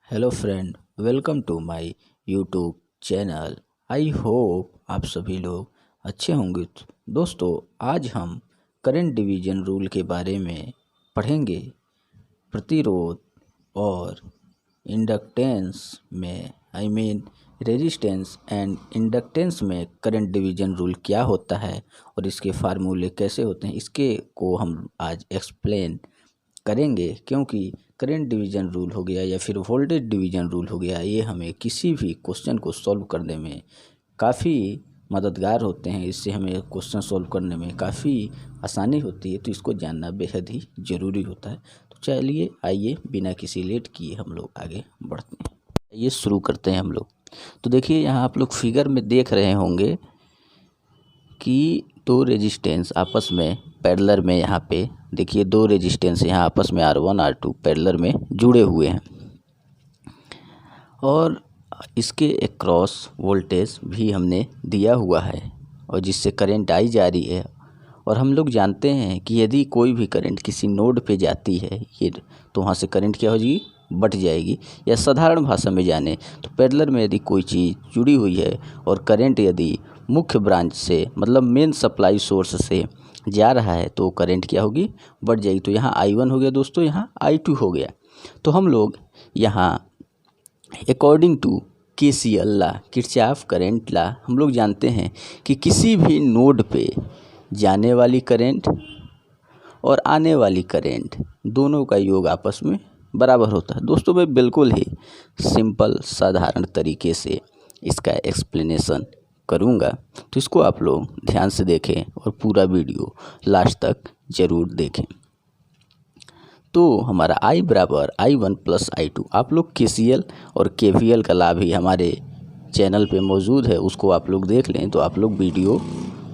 Hello friend, welcome to my YouTube channel. I hope आप सभी लोग अच्छे होंगे। दोस्तों, आज हम करंट डिवीजन रूल के बारे में पढ़ेंगे। प्रतिरोध और इंडक्टेंस में रेजिस्टेंस एंड इंडक्टेंस में करंट डिवीजन रूल क्या होता है और इसके फार्मूले कैसे होते हैं, इसके को हम आज एक्सप्लेन करेंगे। क्योंकि करंट डिवीजन रूल हो गया या फिर वोल्टेज डिवीजन रूल हो गया, ये हमें किसी भी क्वेश्चन को सॉल्व करने में काफ़ी मददगार होते हैं। इससे हमें क्वेश्चन सॉल्व करने में काफ़ी आसानी होती है, तो इसको जानना बेहद ही ज़रूरी होता है। तो चलिए आइए बिना किसी लेट किए हम लोग आगे बढ़ते हैं। ये शुरू करते हैं हम लोग। तो देखिए, यहाँ आप लोग फिगर में देख रहे होंगे कि दो रेजिस्टेंस आपस में पैरेलल में, यहाँ पे देखिए दो रेजिस्टेंस यहाँ आपस में R1 R2 पैरेलल में जुड़े हुए हैं और इसके अक्रॉस वोल्टेज भी हमने दिया हुआ है और जिससे करंट आई जा रही है। और हम लोग जानते हैं कि यदि कोई भी करंट किसी नोड पे जाती है ये, तो वहाँ से करंट क्या हो जाएगी, बट जाएगी। या साधारण भाषा में जाने तो पैरेलल में यदि कोई चीज़ जुड़ी हुई है और करंट यदि मुख्य ब्रांच से मतलब मेन सप्लाई सोर्स से जा रहा है तो करंट क्या होगी, बढ़ जाएगी। तो यहाँ I1 हो गया दोस्तों, यहाँ I2 हो गया। तो हम लोग यहाँ according to KCL law, Kirchhoff current law, हम लोग जानते हैं कि किसी भी नोड पे जाने वाली करंट और आने वाली करंट दोनों का योग आपस में बराबर होता है। दोस्तों, मैं बिल्कुल ही सिंपल साधारण तरीके से इसका एक्सप्लेनेशन करूँगा, तो इसको आप लोग ध्यान से देखें और पूरा वीडियो लास्ट तक ज़रूर देखें। तो हमारा I बराबर I1 प्लस I2, आप लोग KCL और KVL का लाभ ही हमारे चैनल पे मौजूद है, उसको आप लोग देख लें तो आप लोग वीडियो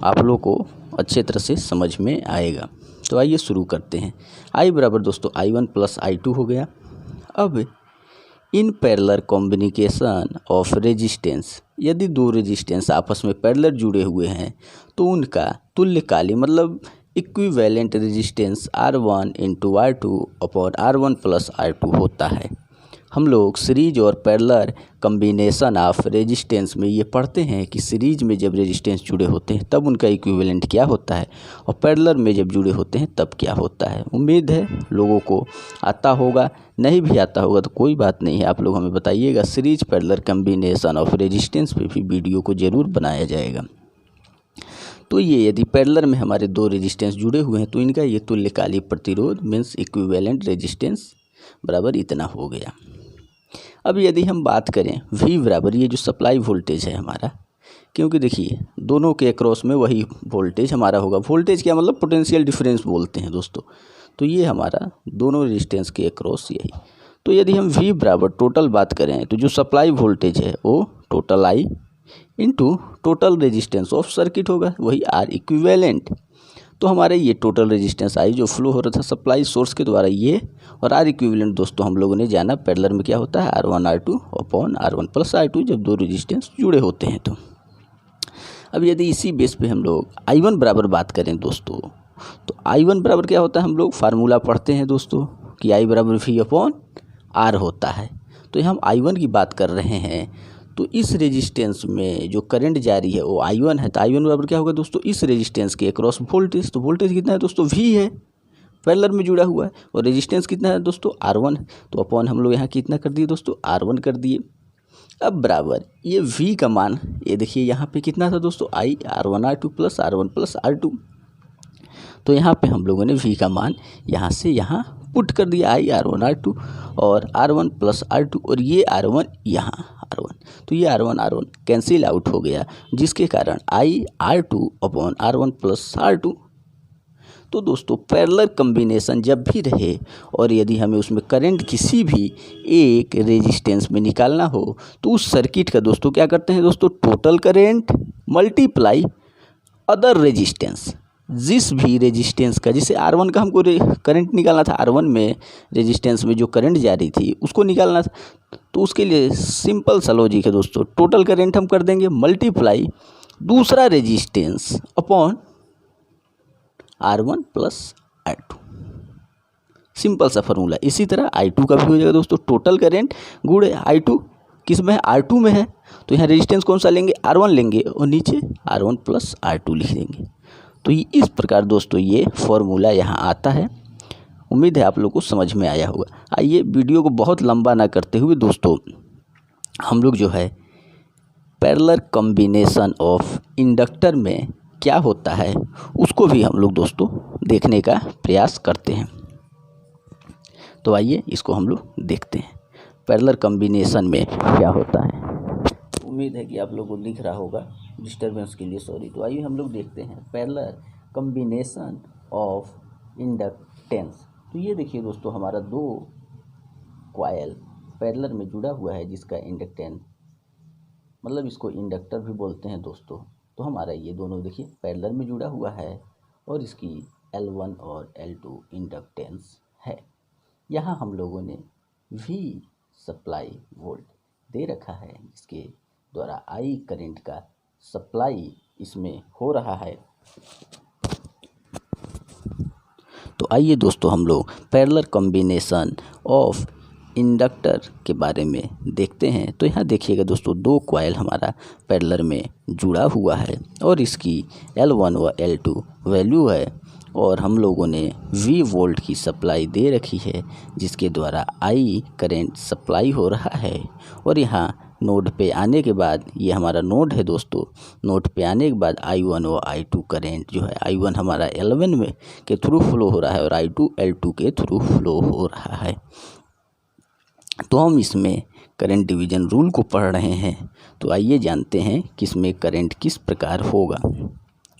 आप लोग को अच्छे तरह से समझ में आएगा। तो आइए शुरू करते हैं। I बराबर दोस्तों I1 प्लस I2 हो गया। अब in parallel combination of resistance, यदि दो रेजिस्टेंस आपस में पैरेलल जुड़े हुए हैं तो उनका तुल्यकाली मतलब equivalent resistance R1 into R2 upon R1 plus R2 होता है। हम लोग सीरीज और पैरेलल कॉम्बिनेशन ऑफ रेजिस्टेंस में ये पढ़ते हैं कि सीरीज में जब रेजिस्टेंस जुड़े होते हैं तब उनका इक्विवेलेंट क्या होता है और पैरेलल में जब जुड़े होते हैं तब क्या होता है। उम्मीद है लोगों को आता होगा, नहीं भी आता होगा तो कोई बात नहीं है, आप लोग हमें बताइएगा। Series parallel combination of resistance पे भी वीडियो को ज़रूर बनाया जाएगा। तो ये यदि पैरेलल में हमारे दो रेजिस्टेंस जुड़े हुए हैं तो इनका ये तुल्यकालिक प्रतिरोध मीन्स इक्विवेलेंट रेजिस्टेंस बराबर इतना हो गया। अब यदि हम बात करें V बराबर, ये जो सप्लाई वोल्टेज है हमारा, क्योंकि देखिए दोनों के अक्रॉस में वही वोल्टेज हमारा होगा। वोल्टेज क्या मतलब पोटेंशियल डिफरेंस बोलते हैं दोस्तों। तो ये हमारा दोनों रेजिस्टेंस के अक्रॉस यही। तो यदि हम V बराबर टोटल बात करें तो जो सप्लाई वोल्टेज है वो total I into total resistance of circuit होगा, वही R इक्विवेलेंट। तो हमारे ये टोटल रेजिस्टेंस I जो फ्लो हो रहा था सप्लाई सोर्स के द्वारा ये, और R इक्विवेलेंट दोस्तों हम लोगों ने जाना पैरेलल में क्या होता है R1 R2 upon R1 plus R2 जब दो रेजिस्टेंस जुड़े होते हैं। तो अब यदि इसी बेस पे हम लोग I1 बराबर बात करें दोस्तों, तो I1 बराबर क्या होता है, हम लोग फार्मूला पढ़ते हैं दोस्तों कि I बराबर V अपॉन R होता है। तो हम I1 की बात कर रहे हैं, तो इस रेजिस्टेंस में जो करंट जारी है वो I1 है। तो I1 बराबर क्या होगा दोस्तों, इस रेजिस्टेंस के अक्रॉस वोल्टेज। तो वोल्टेज कितना है दोस्तों, V है, पैरेलल में जुड़ा हुआ है, और रेजिस्टेंस कितना है दोस्तों, R1 है। तो अपॉन हम लोग यहाँ कितना कर दिए दोस्तों, R1 कर दिए। अब बराबर ये V का मान, ये देखिए यहाँ पे कितना था दोस्तों, I R1 R2 plus R1 plus R2। तो यहाँ पे हम लोगों ने V का मान यहाँ से यहाँ पुट कर दिया, I R1 R2 और R1 प्लस R2, और ये R1 यहाँ R1। तो ये R1 कैंसिल आउट हो गया, जिसके कारण I R2 upon R1 plus R2। तो दोस्तों पैरेलल कॉम्बिनेशन जब भी रहे और यदि हमें उसमें करंट किसी भी एक रेजिस्टेंस में निकालना हो तो उस सर्किट का दोस्तों क्या करते हैं दोस्तों, total current multiply other resistance. जिस भी रेजिस्टेंस का, जैसे R1 का हमको करंट निकालना था, R1 में रेजिस्टेंस में जो करंट जा रही थी उसको निकालना था, तो उसके लिए सिंपल सा लॉजिक है दोस्तों, टोटल करंट हम कर देंगे मल्टीप्लाई दूसरा resistance upon R1 plus R2। Simple सा फार्मूला। इसी तरह I2 का भी हो जाएगा दोस्तों, टोटल करेंट गुणे I2 किस में है, R2 में है, तो यहाँ रेजिस्टेंस कौन सा लेंगे, R1 लेंगे और नीचे R1 प्लस R2 लिख देंगे। तो इस प्रकार दोस्तों ये फॉर्मूला यहाँ आता है। उम्मीद है आप लोग को समझ में आया होगा। आइए वीडियो को बहुत लंबा ना करते हुए दोस्तों हम लोग जो है पैरेलल कॉम्बिनेशन ऑफ इंडक्टर में क्या होता है उसको भी हम लोग दोस्तों देखने का प्रयास करते हैं। तो आइए इसको हम लोग देखते हैं पैरेलल कॉम्बिनेशन में क्या होता है। उम्मीद है कि आप लोगों को दिख रहा होगा, डिस्टर्बेंस के लिए सॉरी। तो आइए हम लोग देखते हैं पैरेलल कॉम्बिनेशन ऑफ इंडक्टेंस। तो ये देखिए दोस्तों हमारा दो कॉइल पैरेलल में जुड़ा हुआ है जिसका इंडक्टेंस मतलब इसको इंडक्टर भी बोलते हैं दोस्तों। तो हमारा ये दोनों देखिए पैरेलल में जुड़ा हुआ है और इसकी L1 और L2 इंडक्टेंस है। यहाँ हम लोगों ने V सप्लाई वोल्ट दे रखा है, इसके द्वारा I करंट का सप्लाई इसमें हो रहा है। तो आइए दोस्तों हम लोग पैरेलल कॉम्बिनेशन ऑफ इंडक्टर के बारे में देखते हैं। तो यहाँ देखिएगा दोस्तों दो कॉइल हमारा पैरेलल में जुड़ा हुआ है और इसकी L1 व L2 वैल्यू है और हम लोगों ने V वोल्ट की सप्लाई दे रखी है जिसके द्वारा I करंट सप्लाई हो रहा है। और यहाँ नोड पे आने के बाद, ये हमारा नोड है दोस्तों, नोड पे आने के बाद I1 और I2 करंट जो है I1 हमारा L1 में के थ्रू फ्लो हो रहा है और I2 L2 के थ्रू फ्लो हो रहा है। तो हम इसमें करंट डिवीजन रूल को पढ़ रहे हैं। तो आइए जानते हैं कि इसमें करंट किस प्रकार होगा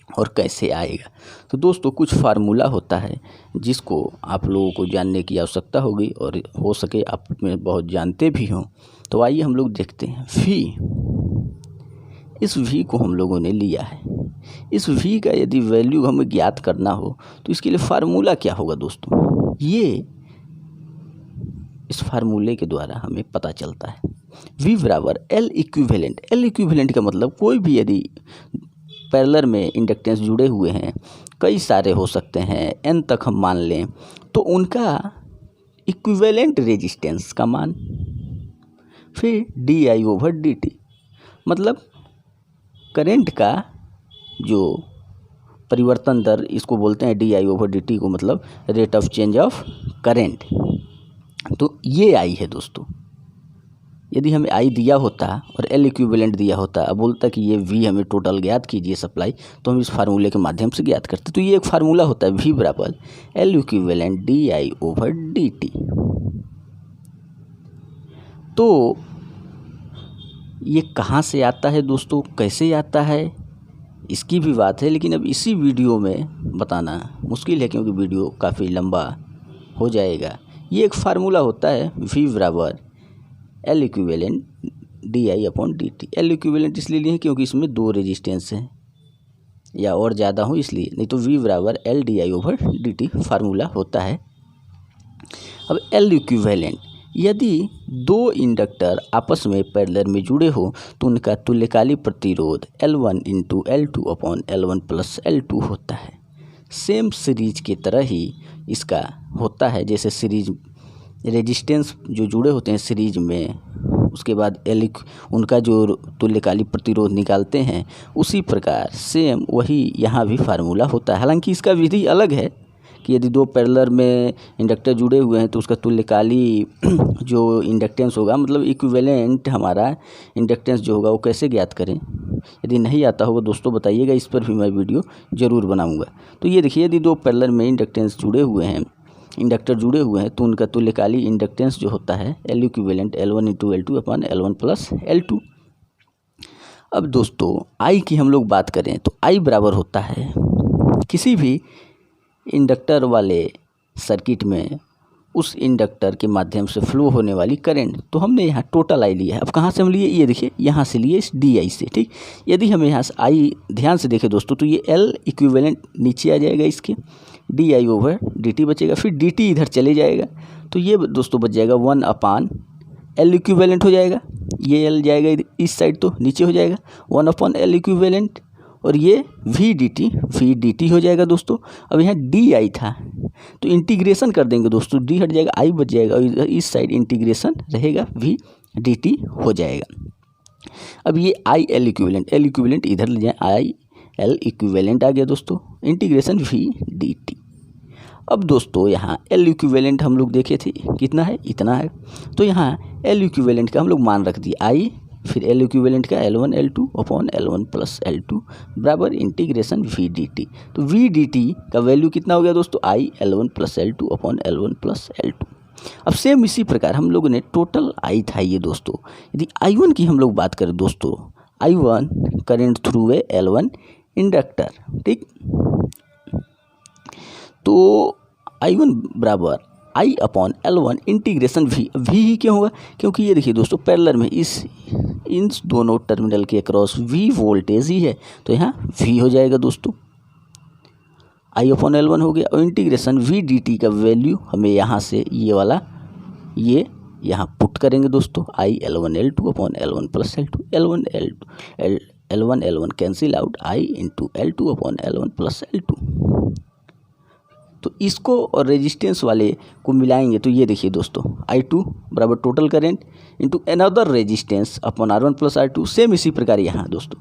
और कैसे आएगा। तो दोस्तों कुछ फार्मूला होता है जिसको आप लोगों को जानने की आवश्यकता होगी और हो सके आप में बहुत जानते भी हों। तो आइए हम लोग देखते हैं V। इस V को हम लोगों ने लिया है। इस V का यदि वैल्यू हमें ज्ञात करना हो तो इसके लिए फार्मूला क्या होगा दोस्तों, ये इस फार्मूले के द्वारा हमें पता चलता है V बराबर L इक्विवेलेंट। L इक्विवेलेंट का मतलब कोई भी यदि पैरेलल में इंडक्टेंस जुड़े हुए हैं, कई सारे हो सकते हैं, n तक हम मान लें, तो उनका इक्विवेलेंट रेजिस्टेंस का मान, फिर di/dt मतलब करंट का जो परिवर्तन दर, इसको बोलते हैं di/dt को मतलब rate of change of current. तो ये I है दोस्तों। यदि हमें I दिया होता और L इक्विवेलेंट दिया होता, अब बोलता कि ये V हमें टोटल ज्ञात कीजिए सप्लाई, तो हम इस फार्मूले के माध्यम से ज्ञात करते। तो ये एक फार्मूला होता है V बराबर L इक्विवेलेंट di/dt। तो ये कहाँ से आता है दोस्तों, कैसे आता है, इसकी भी बात है, लेकिन अब इसी वीडियो में बताना मुश्किल है क्योंकि वीडियो काफ़ी लंबा हो जाएगा। ये एक फार्मूला होता है V बराबर L equivalent di/dt। L equivalent इसलिए लिए क्योंकि इसमें दो रेजिस्टेंस हैं या और ज़्यादा हो इसलिए, नहीं तो V बराबर L di/dt फार्मूला होता है। अब L इक्विवेलेंट, यदि दो इंडक्टर आपस में पैरेलल में जुड़े हो तो उनका तुल्यकाली प्रतिरोध L1 × L2 upon L1 plus L2 होता है। सेम सीरीज की तरह ही इसका होता है, जैसे सीरीज रेजिस्टेंस जो जुड़े होते हैं सीरीज में, उसके बाद उनका जो तुल्यकाली प्रतिरोध निकालते हैं, उसी प्रकार सेम वही यहाँ भी फार्मूला होता है। हालांकि इसका विधि अलग है कि यदि दो पैरेलल में इंडक्टर जुड़े हुए हैं तो उसका तुल्यकाली जो इंडक्टेंस होगा मतलब इक्विवेलेंट हमारा इंडक्टेंस जो होगा वो कैसे ज्ञात करें। यदि नहीं आता होगा दोस्तों बताइएगा, इस पर भी मैं वीडियो ज़रूर बनाऊँगा। तो ये देखिए यदि दो पैरेलल में इंडक्टर जुड़े हुए हैं तो उनका तुल्यकाली इंडक्टेंस जो होता है L equivalent L1 × L2 upon L1 plus L2। अब दोस्तों I की हम लोग बात करें तो I बराबर होता है किसी भी इंडक्टर वाले सर्किट में उस इंडक्टर के माध्यम से फ्लो होने वाली करंट। तो हमने यहाँ टोटल I लिया है। अब कहाँ से हम लिए, ये देखिए यहाँ से लिए इस di से, ठीक। यदि हमें यहाँ से I ध्यान से देखें दोस्तों तो ये L इक्विवेलेंट नीचे आ जाएगा, इसके di/dt बचेगा, फिर dt इधर चले जाएगा तो ये दोस्तों बच जाएगा 1/L इक्विवेलेंट हो जाएगा। ये L जाएगा इस साइड तो नीचे हो जाएगा 1/L इक्विवेलेंट और ये V dt हो जाएगा दोस्तों। अब यहाँ di था, तो इंटीग्रेशन कर देंगे दोस्तों, डी हट जाएगा, आई बच जाएगा और इस साइड इंटीग्रेशन रहेगा, वी डी टी हो जाएगा। अब ये आई एल इक्विवेलेंट इधर ले जाए, आई एल इक्विवेलेंट आ गया दोस्तों, इंटीग्रेशन वी डी टी। अब दोस्तों यहाँ एल इक्विवेलेंट हम लोग देखे थे कितना है, इतना है, तो यहाँ एल इक्विवेलेंट का हम लोग मान रख दिए आई, फिर एल इक्विवेलेंट का L1 L2 upon L1 plus L2 बराबर इंटीग्रेशन वी डी टी। तो वी डी टी का वैल्यू कितना हो गया दोस्तों, I L1 plus L2 upon L1 plus L2। अब सेम इसी प्रकार हम लोगों ने टोटल आई था ये दोस्तों, यदि I1 की हम लोग बात करें दोस्तों, I1 current through a L1 inductor, ठीक, तो I1 बराबर I upon L1 integration V, V ही क्यों होगा, क्योंकि ये देखिए दोस्तों पैरेलल में इन दोनों टर्मिनल के अक्रॉस वी वोल्टेज ही है, तो यहाँ वी हो जाएगा दोस्तों, आई अपॉन L1 हो गया, और इंटीग्रेशन वी डी टी का वैल्यू हमें यहाँ से ये वाला ये यहाँ पुट करेंगे दोस्तों, I L1 L2 upon L1 plus L2, L1 L1 cancel out, I into L2 upon L1 plus L2। तो इसको और रेजिस्टेंस वाले को मिलाएंगे तो ये देखिए दोस्तों, I2 बराबर total current into another resistance upon R1 plus R2। Same इसी प्रकार यहाँ दोस्तों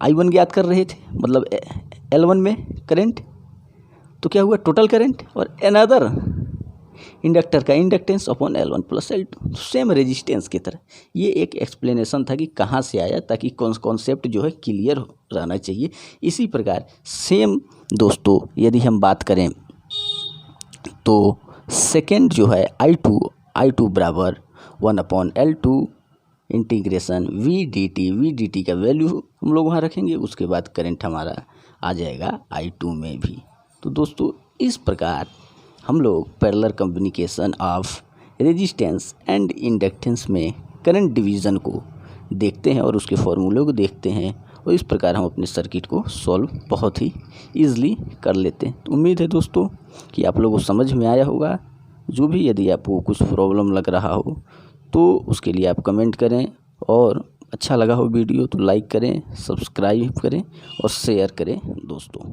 I1 ज्ञात कर रहे थे, मतलब L1 में करेंट, तो क्या हुआ टोटल करेंट, और अनदर इंडक्टर का inductance upon L1 plus L2, same resistance की तरह। ये एक एक्सप्लेनेशन था कि कहाँ से आया, ताकि कॉन्सेप्ट जो है क्लियर रहना चाहिए। इसी प्रकार सेम दोस्तों यदि हम बात करें तो सेकेंड जो है I2 बराबर 1 upon L2 integration V D T का वैल्यू हम लोग वहाँ रखेंगे, उसके बाद करंट हमारा आ जाएगा I2 में भी। तो दोस्तों इस प्रकार हम लोग parallel communication of resistance and inductance में करंट डिवीज़न को देखते हैं और उसके फॉर्मूले को देखते हैं, और इस प्रकार हम अपने सर्किट को सॉल्व बहुत ही ईजिली कर लेते हैं। तो उम्मीद है दोस्तों कि आप लोगों को समझ में आया होगा। जो भी यदि आपको कुछ प्रॉब्लम लग रहा हो तो उसके लिए आप कमेंट करें, और अच्छा लगा हो वीडियो तो लाइक करें, सब्सक्राइब करें और शेयर करें दोस्तों।